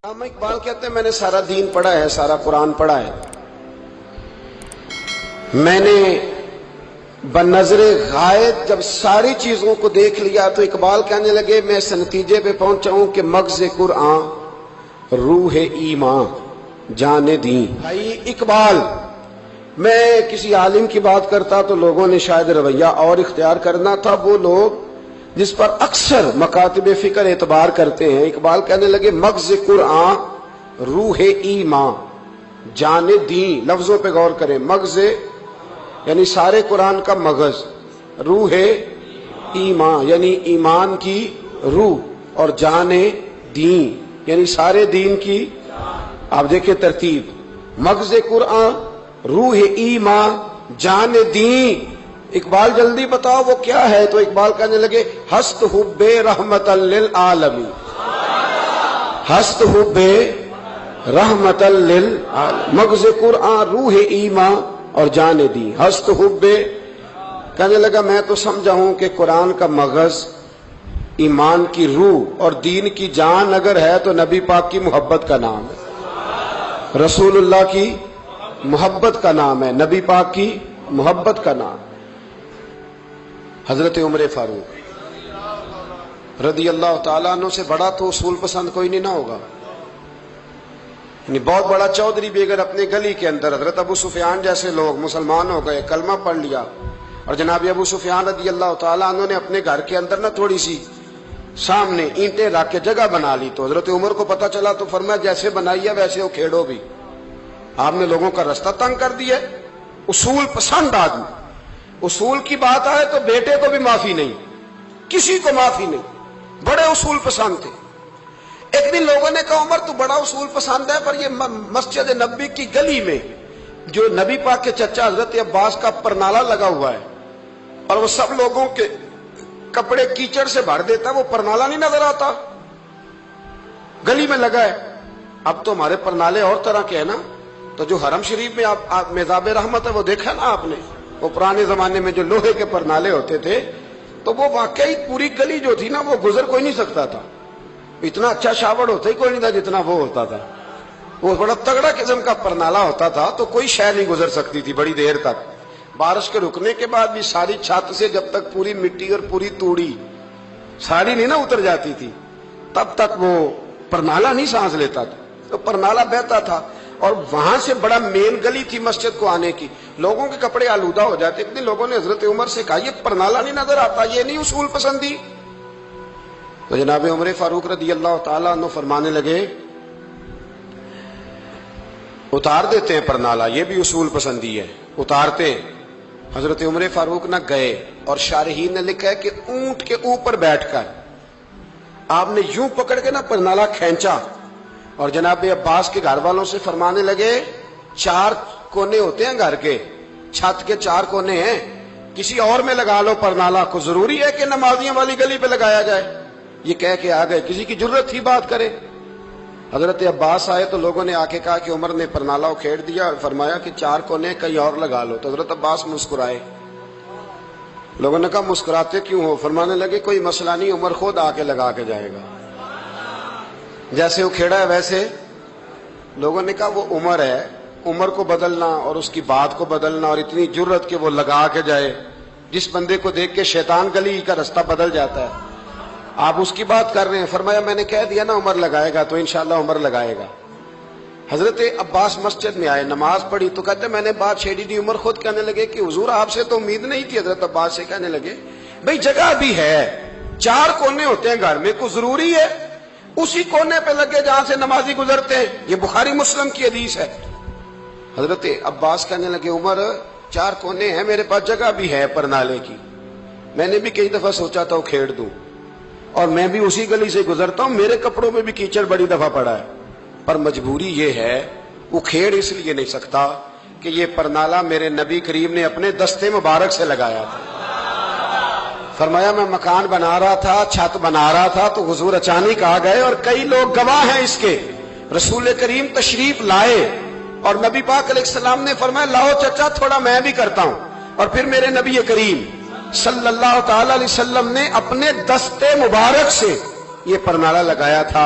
علامہ اقبال کہتے ہیں میں نے سارا دین پڑھا ہے، سارا قرآن پڑھا ہے، میں نے بنظر غائب جب ساری چیزوں کو دیکھ لیا تو اقبال کہنے لگے میں اس نتیجے پہ پہنچا ہوں کہ مغز قرآن روح ایمان جان دین۔ بھائی اقبال، میں کسی عالم کی بات کرتا تو لوگوں نے شاید رویہ اور اختیار کرنا تھا، وہ لوگ جس پر اکثر مکاتب فکر اعتبار کرتے ہیں۔ اقبال کہنے لگے مغز قرآن روح ایمان جان دین۔ لفظوں پہ غور کریں، مغز یعنی سارے قرآن کا مغز، روح ایمان یعنی ایمان کی روح، اور جان دین یعنی سارے دین کی۔ آپ دیکھیں ترتیب، مغز قرآن روح ایمان جان دین۔ اقبال جلدی بتاؤ وہ کیا ہے؟ تو اقبال کہنے لگے ہست حب رحمت للعالمین، ہست حب رحمت للعالمین، مغز قرآن روح ایمان اور جان دین۔ ہست حب، کہنے لگا میں تو سمجھا ہوں کہ قرآن کا مغز ایمان کی روح اور دین کی جان اگر ہے تو نبی پاک کی محبت کا نام ہے، رسول اللہ کی محبت کا نام ہے، نبی پاک کی محبت کا نام۔ حضرت عمر فاروق رضی اللہ تعالیٰ عنہ سے بڑا تو اصول پسند کوئی نہیں نہ ہوگا، یعنی بہت بڑا چودھری بھی اگر اپنے گلی کے اندر، حضرت ابو سفیان جیسے لوگ مسلمان ہو گئے، کلمہ پڑھ لیا، اور جناب ابو سفیان رضی اللہ تعالیٰ عنہ نے اپنے گھر کے اندر نہ تھوڑی سی سامنے اینٹیں رکھ کے جگہ بنا لی، تو حضرت عمر کو پتہ چلا تو فرمایا جیسے بنائی ہے ویسے وہ کھیڑو بھی، آپ نے لوگوں کا رستہ تنگ کر دیا۔ اصول پسند آدمی، اصول کی بات آئے تو بیٹے کو بھی معافی نہیں، کسی کو معافی نہیں، بڑے اصول پسند تھے۔ ایک دن لوگوں نے کہا عمر تو بڑا اصول پسند ہے، پر یہ مسجد نبی کی گلی میں جو نبی پاک کے چچا حضرت عباس کا پرنالہ لگا ہوا ہے اور وہ سب لوگوں کے کپڑے کیچڑ سے بھر دیتا ہے، وہ پرنالہ نہیں نظر آتا؟ گلی میں لگا ہے، اب تو ہمارے پرنالے اور طرح کے ہیں نا، تو جو حرم شریف میں آپ میزاب رحمت ہے وہ دیکھا نا آپ نے، وہ پرانے زمانے میں جو لوہے کے پرنالے ہوتے تھے، تو وہ واقعی پوری گلی جو تھی نا وہ گزر کوئی نہیں سکتا تھا، اتنا اچھا شاور ہوتا ہی کوئی نہیں تھا جتنا وہ ہوتا تھا، وہ بڑا تگڑا قسم کا پرنالہ ہوتا تھا، تو کوئی شے نہیں گزر سکتی تھی بڑی دیر تک، بارش کے رکنے کے بعد بھی ساری چھت سے جب تک پوری مٹی اور پوری توڑی ساری نہیں نا اتر جاتی تھی تب تک وہ پرنالہ نہیں سانس لیتا تھا، تو پرنالہ بہتا تھا، اور وہاں سے بڑا مین گلی تھی مسجد کو آنے کی، لوگوں کے کپڑے آلودہ ہو جاتے۔ ایک دن لوگوں نے حضرت عمر سے کہا یہ پرنالہ نہیں نظر آتا، یہ نہیں اصول پسندی؟ تو جناب عمر فاروق رضی اللہ تعالیٰ عنہ فرمانے لگے اتار دیتے ہیں پرنالہ، یہ بھی اصول پسندی ہے، اتارتے ہیں۔ حضرت عمر فاروق نہ گئے، اور شارحین نے لکھا ہے کہ اونٹ کے اوپر بیٹھ کر آپ نے یوں پکڑ کے نا پرنالہ کھینچا، اور جناب عباس کے گھر والوں سے فرمانے لگے 4 کونے ہوتے ہیں گھر کے، چھت کے 4 کونے ہیں، کسی اور میں لگا لو پرنالہ کو، ضروری ہے کہ نمازیوں والی گلی پہ لگایا جائے؟ یہ کہہ کے آ گئے، کسی کی جرت تھی بات کرے؟ حضرت عباس آئے تو لوگوں نے آ کے کہا کہ عمر نے پرنالہ کھیڑ دیا، اور فرمایا کہ 4 کونے کہیں اور لگا لو، تو حضرت عباس مسکرائے۔ لوگوں نے کہا مسکراتے کیوں ہو؟ فرمانے لگے کوئی مسئلہ نہیں، عمر خود آ کے لگا کے جائے گا، جیسے وہ کھیڑا ہے ویسے۔ لوگوں نے کہا وہ عمر ہے، عمر کو بدلنا اور اس کی بات کو بدلنا، اور اتنی جرت کہ وہ لگا کے جائے، جس بندے کو دیکھ کے شیطان گلی کا رستہ بدل جاتا ہے، آپ اس کی بات کر رہے ہیں۔ فرمایا میں نے کہہ دیا نا عمر لگائے گا، تو انشاءاللہ عمر لگائے گا۔ حضرت عباس مسجد میں آئے، نماز پڑھی تو کہتے میں نے بات چھیڑی دی، عمر خود کہنے لگے کہ حضور آپ سے تو امید نہیں تھی۔ حضرت عباس سے کہنے لگے بھئی جگہ بھی ہے، 4 کونے ہوتے ہیں گھر میں، کوئی ضروری ہے اسی کونے پہ لگے جہاں سے نمازی گزرتے ہیں؟ یہ بخاری مسلم کی حدیث ہے۔ حضرت عباس کہنے لگے عمر 4 کونے ہیں، میرے پاس جگہ بھی ہے پرنالے کی، میں نے بھی کئی دفعہ سوچا تھا وہ کھیڑ دوں، اور میں بھی اسی گلی سے گزرتا ہوں، میرے کپڑوں میں بھی کیچڑ بڑی دفعہ پڑا ہے، پر مجبوری یہ ہے وہ کھیڑ اس لیے نہیں سکتا کہ یہ پرنالہ میرے نبی کریم نے اپنے دستے مبارک سے لگایا تھا۔ فرمایا میں مکان بنا رہا تھا، چھت بنا رہا تھا، تو حضور اچانک آ گئے، اور کئی لوگ گواہ ہیں اس کے، رسول کریم تشریف لائے اور نبی پاک علیہ السلام نے فرمایا لاؤ چچا تھوڑا میں بھی کرتا ہوں، اور پھر میرے نبی کریم صلی اللہ تعالی علیہ وسلم نے اپنے دستے مبارک سے یہ پرنالہ لگایا تھا،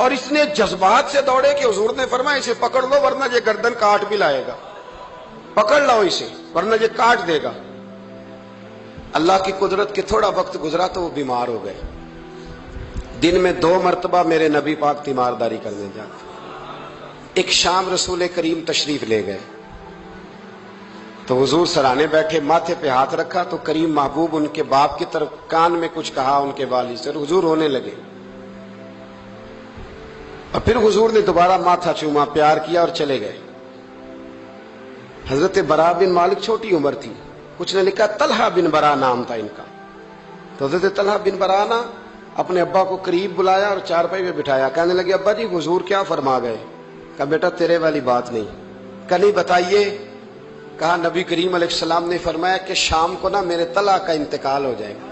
اور اس نے جذبات سے دوڑے کہ حضور نے فرمایا اسے پکڑ لو ورنہ یہ گردن کاٹ بھی لائے گا، پکڑ لو اسے ورنہ یہ کاٹ دے گا۔ اللہ کی قدرت کے تھوڑا وقت گزرا تو وہ بیمار ہو گئے۔ دن میں 2 مرتبہ میرے نبی پاک تیمارداری کرنے جاتے۔ ایک شام رسول کریم تشریف لے گئے تو حضور سرانے بیٹھے، ماتھے پہ ہاتھ رکھا تو کریم محبوب ان کے باپ کی طرف کان میں کچھ کہا ان کے والد سے، حضور رونے لگے، اور پھر حضور نے دوبارہ ماتھا چوما، پیار کیا اور چلے گئے۔ حضرت برا بن مالک چھوٹی عمر تھی، کچھ نے لکھا طلحہ بن برا نام تھا ان کا، تو حضرت طلحہ بن برا نا اپنے ابا کو قریب بلایا اور چارپائی پہ بٹھایا، کہنے لگے ابا جی حضور کیا فرما گئے؟ کہا بیٹا تیرے والی بات نہیں۔ کہا نہیں بتائیے؟ کہا نبی کریم علیہ السلام نے فرمایا کہ شام کو نا میرے طلحہ کا انتقال ہو جائے گا،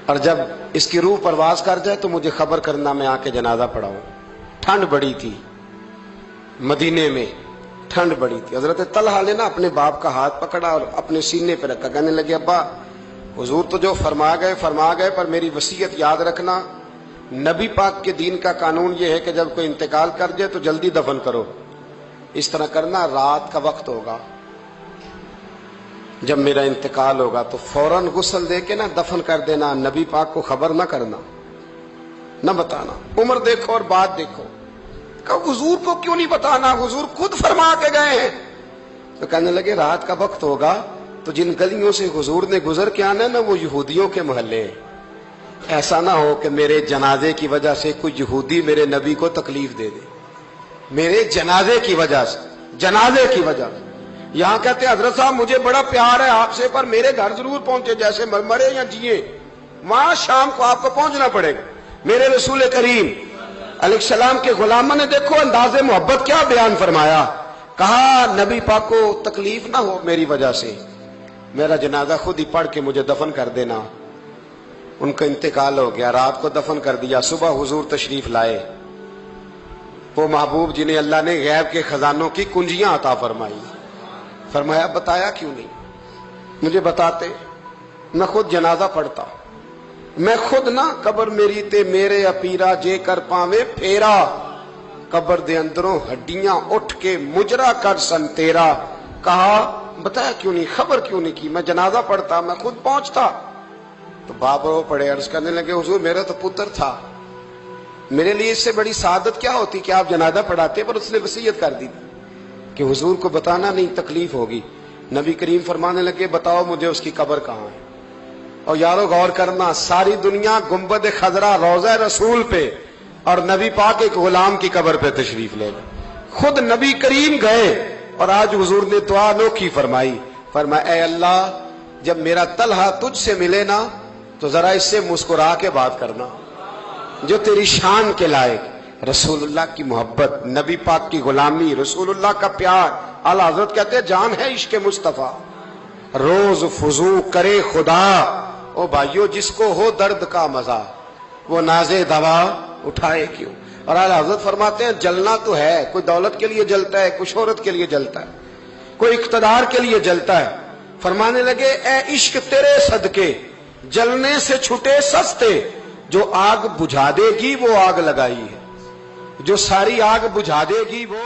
اور جب اس کی روح پرواز کر جائے تو مجھے خبر کرنا، میں آ کے جنازہ پڑھاؤں۔ ٹھنڈ بڑی تھی مدینے میں، ٹھنڈ بڑی تھی۔ حضرت طلحہ نے نا اپنے باپ کا ہاتھ پکڑا اور اپنے سینے پہ رکھا، کہنے لگے ابا حضور تو جو فرما گئے پر میری وصیت یاد رکھنا، نبی پاک کے دین کا قانون یہ ہے کہ جب کوئی انتقال کر جائے تو جلدی دفن کرو، اس طرح کرنا رات کا وقت ہوگا، جب میرا انتقال ہوگا تو فوراً غسل دے کے نا دفن کر دینا، نبی پاک کو خبر نہ کرنا، نہ بتانا، عمر دیکھو اور بات دیکھو۔ کہا حضور کو کیوں نہیں بتانا، حضور خود فرما کے گئے ہیں۔ تو کہنے لگے رات کا وقت ہوگا تو جن گلیوں سے حضور نے گزر کے آنا ہے نا وہ یہودیوں کے محلے ہیں، ایسا نہ ہو کہ میرے جنازے کی وجہ سے کوئی یہودی میرے نبی کو تکلیف دے دے، میرے جنازے کی وجہ سے، جنازے کی وجہ سے۔ یہاں کہتے ہیں حضرت صاحب مجھے بڑا پیار ہے آپ سے پر میرے گھر ضرور پہنچے، جیسے مرے یا جیے وہاں شام کو آپ کو پہنچنا پڑے گا۔ میرے رسول کریم علیہ السلام کے غلاموں نے دیکھو انداز محبت کیا بیان فرمایا، کہا نبی پاک کو تکلیف نہ ہو میری وجہ سے، میرا جنازہ خود ہی پڑھ کے مجھے دفن کر دینا۔ ان کا انتقال ہو گیا، رات کو دفن کر دیا، صبح حضور تشریف لائے، وہ محبوب جنہیں اللہ نے غیب کے خزانوں کی کنجیاں عطا فرمائی، فرمایا بتایا کیوں نہیں؟ مجھے بتاتے، میں خود جنازہ پڑھتا، میں خود نہ قبر میری تے میرے اپیرا جے کر پاویں پھیرا، قبر دے اندروں ہڈیاں اٹھ کے مجرا کر سن تیرا۔ کہا بتایا کیوں نہیں، خبر کیوں نہیں کی؟ میں جنازہ پڑھتا، میں خود پہنچتا۔ تو باپ رو پڑے، عرض کرنے لگے حضور میرا تو پتر تھا، میرے لیے اس سے بڑی سعادت کیا ہوتی کہ آپ جنازہ پڑھاتے، پر اس نے وصیت کر دی تھی کہ حضور کو بتانا نہیں، تکلیف ہوگی۔ نبی کریم فرمانے لگے بتاؤ مجھے اس کی قبر کہاں ہے؟ اور یارو غور کرنا، ساری دنیا گنبد خضرا روضہ رسول پہ اور نبی پاک ایک غلام کی قبر پہ تشریف لے گئے، خود نبی کریم گئے، اور آج حضور نے دعا انوکھی فرمائی، فرمایا اے اللہ جب میرا طلحہ تجھ سے ملے نا تو ذرا اس سے مسکرا کے بات کرنا جو تیری شان کے لائق۔ رسول اللہ کی محبت، نبی پاک کی غلامی، رسول اللہ کا پیار، اعلی حضرت کہتے ہیں جان ہے عشق مصطفیٰ، روز فضو کرے خدا، او بھائیو جس کو ہو درد کا مزہ وہ نازے دوا اٹھائے کیوں۔ اور اعلی حضرت فرماتے ہیں جلنا تو ہے، کوئی دولت کے لیے جلتا ہے، کوئی شہرت کے لیے جلتا ہے، کوئی اقتدار کے لیے جلتا ہے۔ فرمانے لگے اے عشق تیرے صدقے جلنے سے چھٹے سستے، جو آگ بجھا دے گی وہ آگ لگائی ہے، جو ساری آگ بجھا دے گی وہ